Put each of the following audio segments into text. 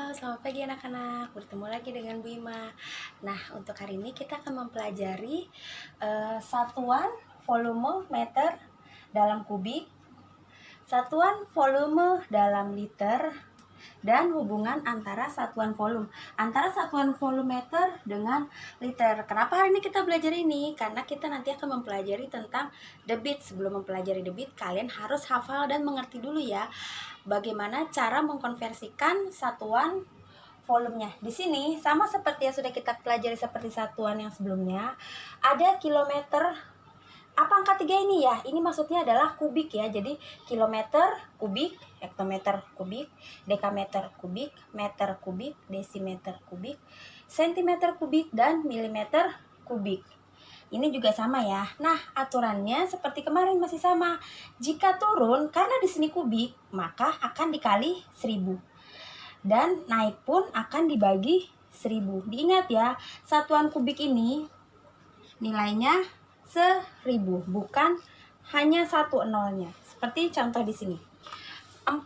Selamat pagi anak-anak. Bertemu lagi dengan Bu Ima. Nah, untuk hari ini kita akan mempelajari satuan volume meter dalam kubik, satuan volume dalam liter, dan hubungan antara satuan volumeter dengan liter. Kenapa hari ini kita belajar ini? Karena kita nanti akan mempelajari tentang debit. Sebelum mempelajari debit, kalian harus hafal dan mengerti dulu ya bagaimana cara mengkonversikan satuan volumenya. Di sini sama seperti yang sudah kita pelajari seperti satuan yang sebelumnya, ada kilometer. Apa angka 3 ini ya? Ini maksudnya adalah kubik ya. Jadi kilometer kubik, hektometer kubik, dekameter kubik, meter kubik, desimeter kubik, sentimeter kubik, dan milimeter kubik. Ini juga sama ya. Nah, aturannya seperti kemarin masih sama. Jika turun, karena di sini kubik, maka akan dikali 1000. Dan naik pun akan dibagi 1000. Diingat ya, satuan kubik ini nilainya 1000, bukan hanya satu nolnya. Seperti contoh di sini. 4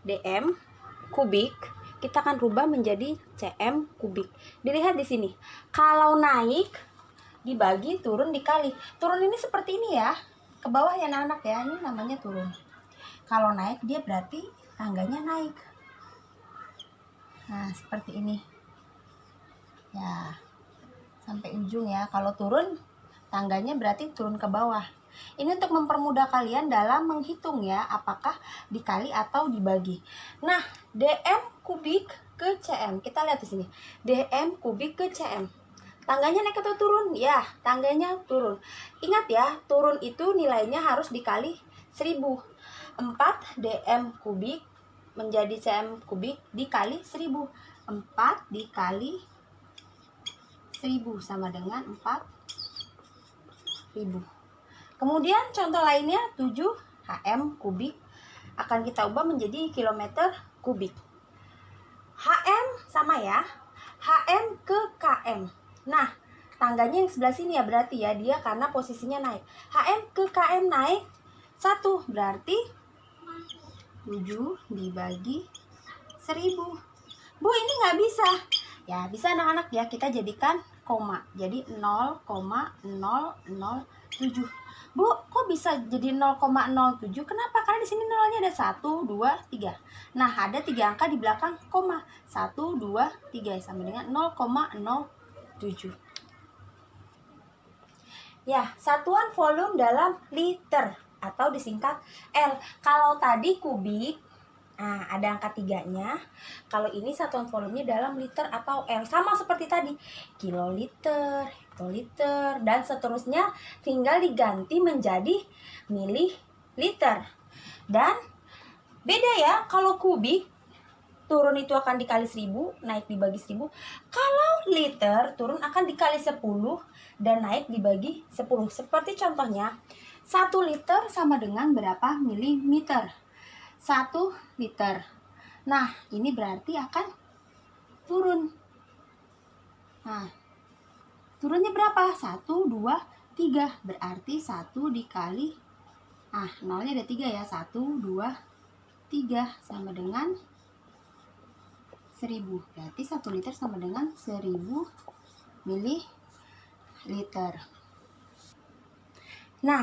dm kubik kita akan rubah menjadi cm kubik. Dilihat di sini. Kalau naik dibagi, turun dikali. Turun ini seperti ini ya. Ke bawah ya anak-anak ya. Ini namanya turun. Kalau naik dia berarti tangganya naik. Nah, seperti ini. Ya. Sampai ujung ya. Kalau turun, tangganya berarti turun ke bawah. Ini untuk mempermudah kalian dalam menghitung ya, apakah dikali atau dibagi. Nah, dm kubik ke cm. Kita lihat di sini. dm kubik ke cm. Tangganya naik atau turun? Ya, tangganya turun. Ingat ya, turun itu nilainya harus dikali 1000. 4 dm kubik menjadi cm kubik dikali 1000. 4 dikali 1000 sama dengan 4000. Kemudian contoh lainnya 7 hm kubik akan kita ubah menjadi kilometer kubik. hm sama ya, hm ke km. Nah, tangganya yang sebelah sini ya, berarti ya dia karena posisinya naik. hm ke km naik 1, berarti 7 dibagi 1000. Bu, ini nggak bisa. Ya, bisa anak-anak ya, kita jadikan koma. Jadi 0,007. Bu, kok bisa jadi 0,07? Kenapa? Karena di sini nolnya ada 1, 2, 3. Nah, ada 3 angka di belakang koma. 1, 2, 3 sama dengan 0,07. Ya, satuan volume dalam liter atau disingkat L. Kalau tadi kubik, nah, ada angka 3-nya. Kalau ini satuan volumenya dalam liter atau L. Sama seperti tadi. Kiloliter, hektoliter, dan seterusnya tinggal diganti menjadi mililiter. Dan beda ya, kalau kubik turun itu akan dikali 1000, naik dibagi 1000. Kalau liter turun akan dikali 10 dan naik dibagi 10. Seperti contohnya, 1 liter sama dengan berapa milimeter? 1 liter. Nah, ini berarti akan turun. Nah, turunnya berapa? 1, 2, 3. Berarti 1 dikali, nolnya ada 3 ya. 1, 2, 3 sama dengan 1000. Berarti 1 liter sama dengan 1000 mililiter. Nah,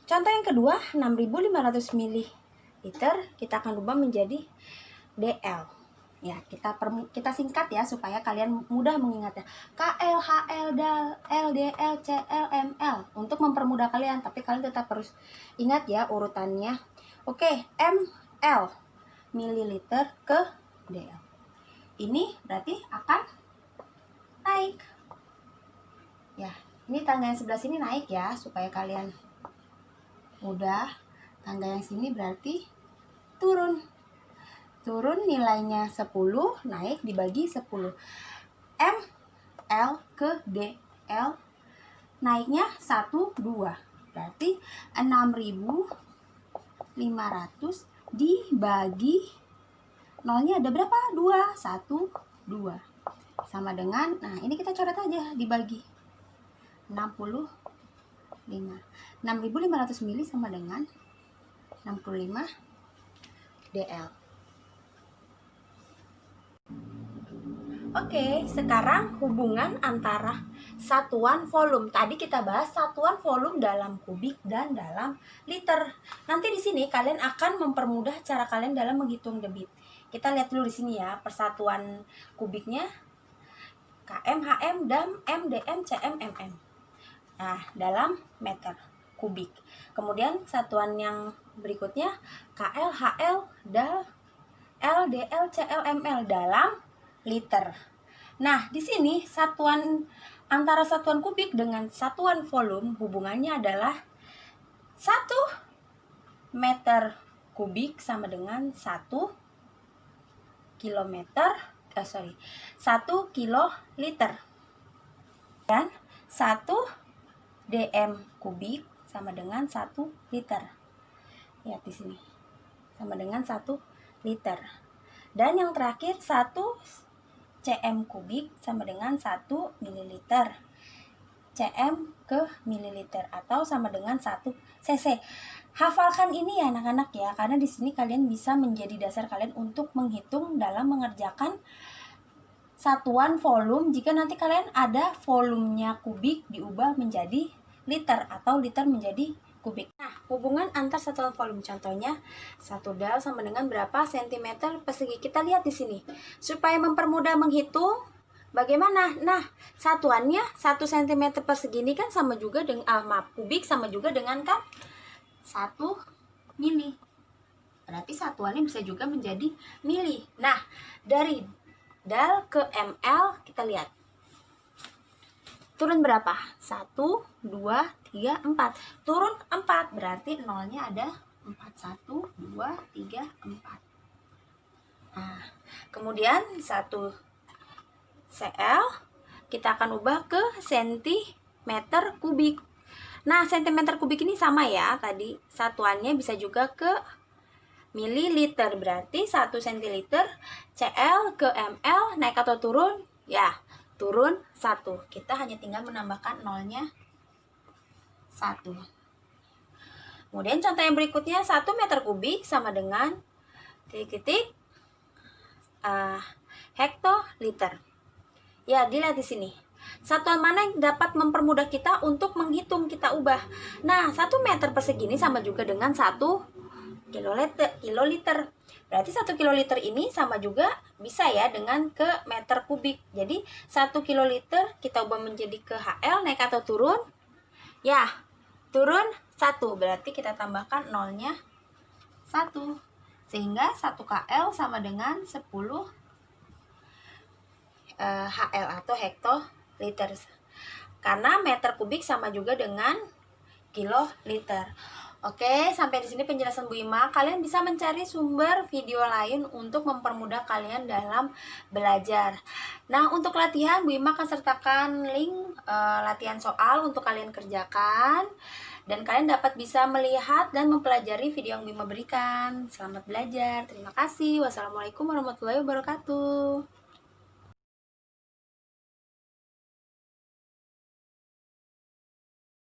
contoh yang kedua, 6500 mililiter kita akan rubah menjadi DL. Ya, kita singkat ya supaya kalian mudah mengingatnya. KL, HL, DL, LDL, CL, ML untuk mempermudah kalian, tapi kalian tetap harus ingat ya urutannya. Oke, ML mililiter ke DL. Ini berarti akan naik. Ya, ini tangga yang sebelah sini naik ya supaya kalian mudah. Tangga yang sini berarti turun. Turun nilainya 10, naik dibagi 10. ML ke DL naiknya 1, 2. Berarti 6500 dibagi nolnya ada berapa? 2, 1, 2. Sama dengan, nah ini kita coret aja, dibagi 65. 6500 mili sama dengan 65 DL. Oke, sekarang hubungan antara satuan volume. Tadi kita bahas satuan volume dalam kubik dan dalam liter. Nanti di sini kalian akan mempermudah cara kalian dalam menghitung debit. Kita lihat dulu di sini ya, persatuan kubiknya km, hm, dam, mdm, cm, mm. Nah, dalam meter kubik. Kemudian satuan yang berikutnya KL, HL, dal, LDL, CL, ML dalam liter. Nah, di sini satuan antara satuan kubik dengan satuan volume hubungannya adalah 1 meter kubik sama dengan 1 kilometer, 1 kiloliter. Dan 1 dm kubik sama dengan 1 liter. Lihat di sini. Sama dengan 1 liter. Dan yang terakhir 1 cm kubik sama dengan 1 mililiter. cm ke mililiter atau sama dengan 1 cc. Hafalkan ini ya anak-anak ya, karena di sini kalian bisa menjadi dasar kalian untuk menghitung dalam mengerjakan satuan volume. Jika nanti kalian ada volumenya kubik diubah menjadi liter atau liter menjadi kubik. Nah, hubungan antar satuan volume contohnya 1 dal sama dengan berapa sentimeter persegi. Kita lihat di sini. Supaya mempermudah menghitung bagaimana? Nah, satuannya 1 cm persegi ini kan sama juga dengan kubik sama juga dengan kan 1 mili. Berarti satuannya bisa juga menjadi mili. Nah, dari dal ke ml kita lihat. Turun berapa? 1, 2, 3, 4. Turun 4, berarti nolnya ada 4. 1, 2, 3, 4. Nah, kemudian 1 cl kita akan ubah ke sentimeter kubik. Nah, sentimeter kubik ini sama ya, tadi satuannya bisa juga ke mililiter, berarti 1 centiliter. Cl ke ml naik atau turun? Ya, turun 1. Kita hanya tinggal menambahkan nolnya 1. Kemudian contoh yang berikutnya 1 meter kubik sama dengan titik-titik hektoliter. Ya, dilihat di sini. Satuan mana yang dapat mempermudah kita untuk menghitung, kita ubah. Nah, 1 meter persegi ini sama juga dengan 1 kiloliter. Berarti 1 kiloliter ini sama juga bisa ya dengan ke meter kubik. Jadi 1 kiloliter kita ubah menjadi ke HL, naik atau turun? Ya, turun 1. Berarti kita tambahkan nolnya 1. Sehingga 1 KL sama dengan 10 HL atau hektoliter. Karena meter kubik sama juga dengan kiloliter. Oke, sampai di sini penjelasan Bu Ima. Kalian bisa mencari sumber video lain untuk mempermudah kalian dalam belajar. Nah, untuk latihan Bu Ima akan sertakan link latihan soal untuk kalian kerjakan. Dan kalian dapat bisa melihat dan mempelajari video yang Bu Ima berikan. Selamat belajar. Terima kasih. Wassalamualaikum warahmatullahi wabarakatuh.